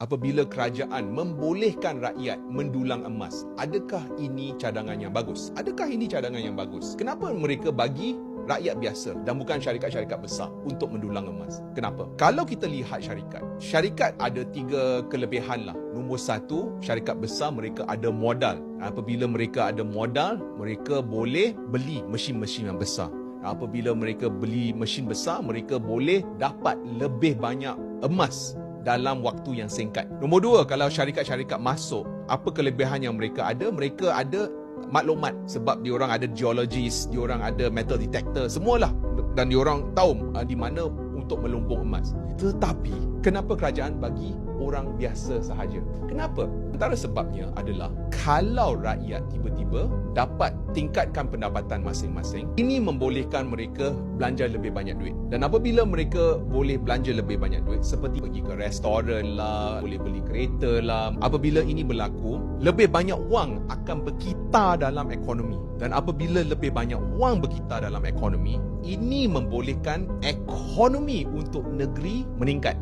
apabila kerajaan membolehkan rakyat mendulang emas. Adakah ini cadangan yang bagus? Adakah ini cadangan yang bagus? Kenapa mereka bagi rakyat biasa dan bukan syarikat-syarikat besar untuk mendulang emas? Kenapa? Kalau kita lihat syarikat ada 3 kelebihan lah. Nombor 1, syarikat besar mereka ada modal. Apabila mereka ada modal, mereka boleh beli mesin-mesin yang besar. Apabila mereka beli mesin besar, mereka boleh dapat lebih banyak emas dalam waktu yang singkat. Nombor 2, kalau syarikat-syarikat masuk, apa kelebihan yang mereka ada? Mereka ada maklumat sebab diorang ada geologist, diorang ada metal detector, semualah. Dan diorang tahu di mana untuk melumbung emas. Tetapi, kenapa kerajaan bagi orang biasa sahaja? Kenapa? Antara sebabnya adalah kalau rakyat tiba-tiba dapat tingkatkan pendapatan masing-masing, ini membolehkan mereka belanja lebih banyak duit. Dan apabila mereka boleh belanja lebih banyak duit, seperti pergi ke restoran lah, boleh beli kereta lah, apabila ini berlaku, lebih banyak wang akan berkitar dalam ekonomi. Dan apabila lebih banyak wang berkitar dalam ekonomi, ini membolehkan ekonomi untuk negeri meningkat.